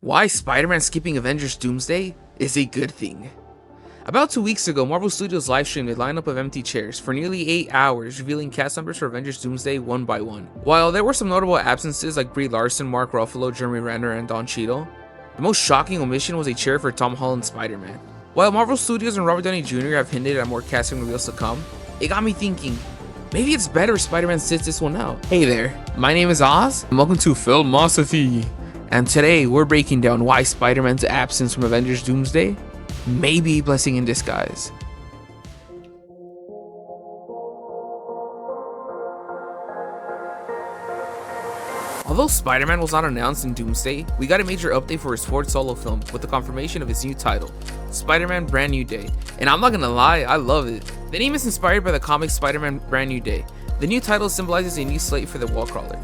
Why Spider-Man skipping Avengers Doomsday is a good thing. About 2 weeks ago, Marvel Studios livestreamed a lineup of empty chairs for nearly 8 hours, revealing cast members for Avengers Doomsday one by one. While there were some notable absences like Brie Larson, Mark Ruffalo, Jeremy Renner, and Don Cheadle, the most shocking omission was a chair for Tom Holland's Spider-Man. While Marvel Studios and Robert Downey Jr. have hinted at more casting reveals to come, it got me thinking, maybe it's better if Spider-Man sits this one out. Hey there, my name is Oz, and welcome to FilmOzophy. And today, we're breaking down why Spider-Man's absence from Avengers Doomsday may be a blessing in disguise. Although Spider-Man was not announced in Doomsday, we got a major update for his fourth solo film with the confirmation of his new title, Spider-Man Brand New Day. And I'm not gonna lie, I love it. The name is inspired by the comic Spider-Man Brand New Day. The new title symbolizes a new slate for the Wallcrawler.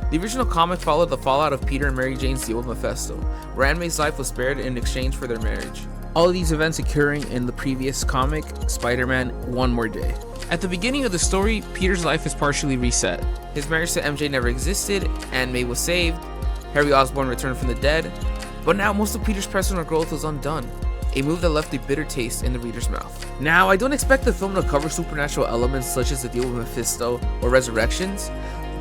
The original comic followed the fallout of Peter and Mary Jane's deal with Mephisto, where Aunt May's life was spared in exchange for their marriage. All of these events occurring in the previous comic, Spider-Man One More Day. At the beginning of the story, Peter's life is partially reset. His marriage to MJ never existed, Aunt May was saved, Harry Osborn returned from the dead, but now most of Peter's personal growth was undone, a move that left a bitter taste in the reader's mouth. Now, I don't expect the film to cover supernatural elements such as the deal with Mephisto or resurrections,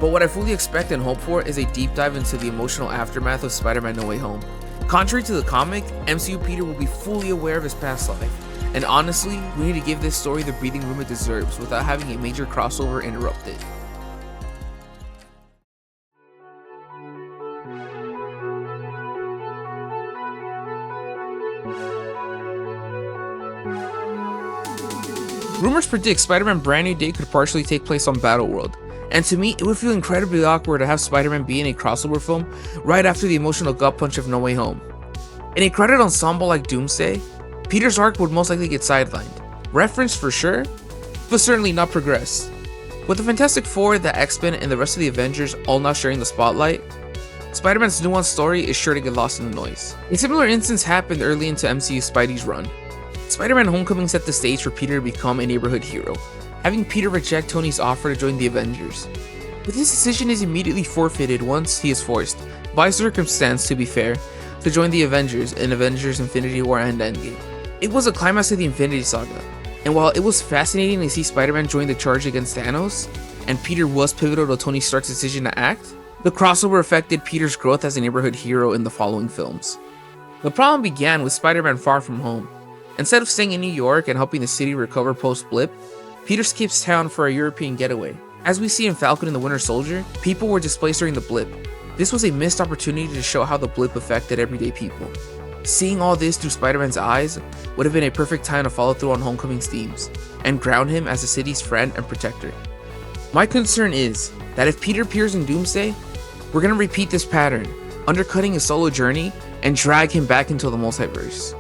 but what I fully expect and hope for is a deep dive into the emotional aftermath of Spider-Man No Way Home. Contrary to the comic, MCU Peter will be fully aware of his past life, and honestly, we need to give this story the breathing room it deserves without having a major crossover interrupt it. Rumors predict Spider-Man Brand New Day could partially take place on Battleworld, and to me, it would feel incredibly awkward to have Spider-Man be in a crossover film right after the emotional gut punch of No Way Home. In a crowded ensemble like Doomsday, Peter's arc would most likely get sidelined, referenced for sure, but certainly not progressed. With the Fantastic Four, the X-Men, and the rest of the Avengers all now sharing the spotlight, Spider-Man's nuanced story is sure to get lost in the noise. A similar instance happened early into MCU Spidey's run. Spider-Man Homecoming set the stage for Peter to become a neighborhood hero, having Peter reject Tony's offer to join the Avengers. But this decision is immediately forfeited once he is forced, by circumstance to be fair, to join the Avengers in Avengers Infinity War and Endgame. It was a climax to the Infinity Saga, and while it was fascinating to see Spider-Man join the charge against Thanos, and Peter was pivotal to Tony Stark's decision to act, the crossover affected Peter's growth as a neighborhood hero in the following films. The problem began with Spider-Man Far From Home. Instead of staying in New York and helping the city recover post-blip, Peter skips town for a European getaway. As we see in Falcon and the Winter Soldier, people were displaced during the blip. This was a missed opportunity to show how the blip affected everyday people. Seeing all this through Spider-Man's eyes would have been a perfect time to follow through on Homecoming's themes, and ground him as the city's friend and protector. My concern is that if Peter appears in Doomsday, we're gonna repeat this pattern, undercutting his solo journey and drag him back into the multiverse.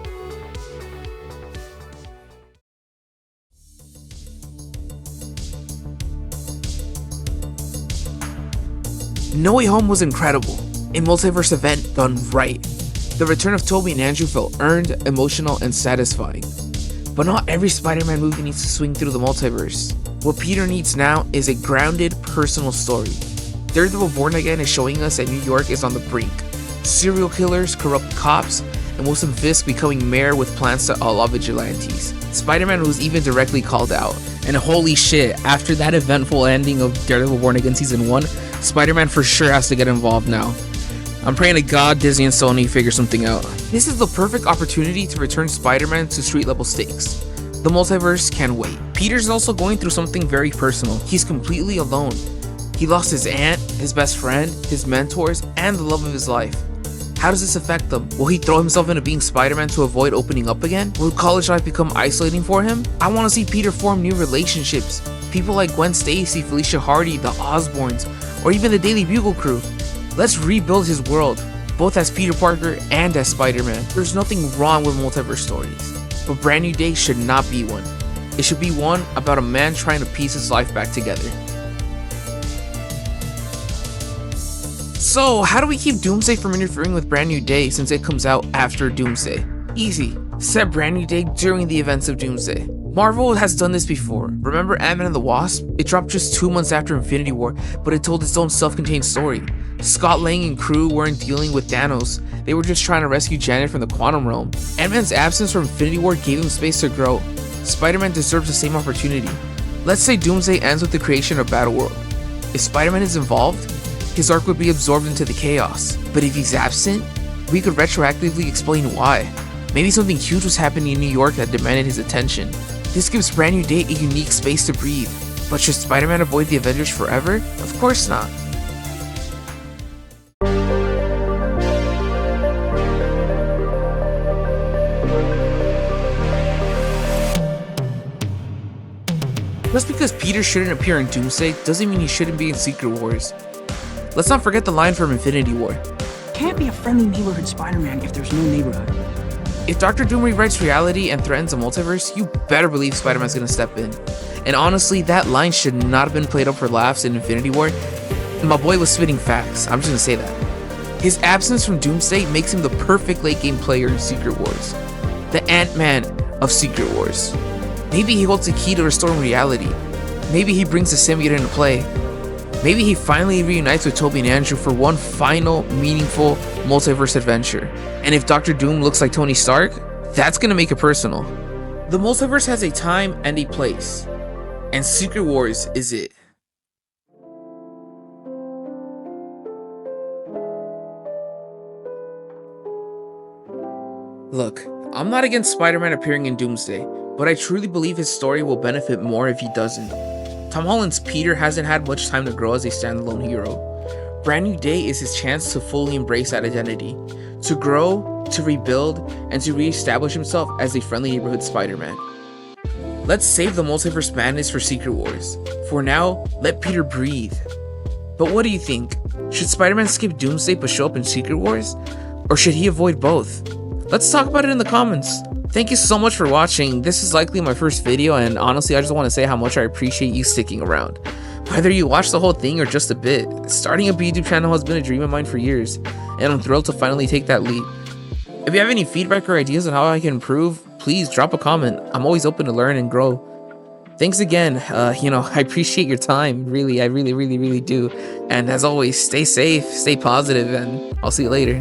No Way Home was incredible, a multiverse event done right. The return of Tobey and Andrew felt earned, emotional, and satisfying. But not every Spider-Man movie needs to swing through the multiverse. What Peter needs now is a grounded, personal story. Daredevil Born Again is showing us that New York is on the brink. Serial killers, corrupt cops, and Wilson Fisk becoming mayor with plans to outlaw vigilantes. Spider-Man was even directly called out. And holy shit, after that eventful ending of Daredevil Born Again Season 1, Spider-Man for sure has to get involved now. I'm praying to God Disney and Sony figure something out. This is the perfect opportunity to return Spider-Man to street level stakes. The multiverse can wait. Peter's also going through something very personal. He's completely alone. He lost his aunt, his best friend, his mentors, and the love of his life. How does this affect them? Will he throw himself into being Spider-Man to avoid opening up again? Will college life become isolating for him? I want to see Peter form new relationships. People like Gwen Stacy, Felicia Hardy, the Osborns, or even the Daily Bugle crew. Let's rebuild his world, both as Peter Parker and as Spider-Man. There's nothing wrong with multiverse stories, but Brand New Day should not be one. It should be one about a man trying to piece his life back together. So, how do we keep Doomsday from interfering with Brand New Day since it comes out after Doomsday? Easy. Set Brand New Day during the events of Doomsday. Marvel has done this before. Remember Ant-Man and the Wasp? It dropped just 2 months after Infinity War, but it told its own self-contained story. Scott Lang and crew weren't dealing with Thanos, they were just trying to rescue Janet from the quantum realm. Ant-Man's absence from Infinity War gave him space to grow. Spider-Man deserves the same opportunity. Let's say Doomsday ends with the creation of Battleworld. If Spider-Man is involved, his arc would be absorbed into the chaos. But if he's absent, we could retroactively explain why. Maybe something huge was happening in New York that demanded his attention. This gives Brand New Day a unique space to breathe. But should Spider-Man avoid the Avengers forever? Of course not. Just because Peter shouldn't appear in Doomsday doesn't mean he shouldn't be in Secret Wars. Let's not forget the line from Infinity War. Can't be a friendly neighborhood Spider-Man if there's no neighborhood. If Dr. Doom rewrites reality and threatens the multiverse, you better believe Spider-Man's gonna step in. And honestly, that line should not have been played up for laughs in Infinity War. My boy was spitting facts, I'm just gonna say that. His absence from Doomsday makes him the perfect late game player in Secret Wars. The Ant-Man of Secret Wars. Maybe he holds the key to restoring reality. Maybe he brings the symbiote into play. Maybe he finally reunites with Tobey and Andrew for one final, meaningful multiverse adventure. And if Dr. Doom looks like Tony Stark, that's gonna make it personal. The multiverse has a time and a place, and Secret Wars is it. Look, I'm not against Spider-Man appearing in Doomsday, but I truly believe his story will benefit more if he doesn't. Tom Holland's Peter hasn't had much time to grow as a standalone hero. Brand New Day is his chance to fully embrace that identity, to grow, to rebuild, and to re-establish himself as a friendly neighborhood Spider-Man. Let's save the multiverse madness for Secret Wars. For now, let Peter breathe. But what do you think? Should Spider-Man skip Doomsday but show up in Secret Wars? Or should he avoid both? Let's talk about it in the comments. Thank you so much for watching. This is likely my first video, and honestly I just want to say how much I appreciate you sticking around. Whether you watch the whole thing or just a bit, starting a YouTube channel has been a dream of mine for years, and I'm thrilled to finally take that leap. If you have any feedback or ideas on how I can improve, please drop a comment. I'm always open to learn and grow. Thanks again. I appreciate your time. Really, I really do. And as always, stay safe, stay positive, and I'll see you later.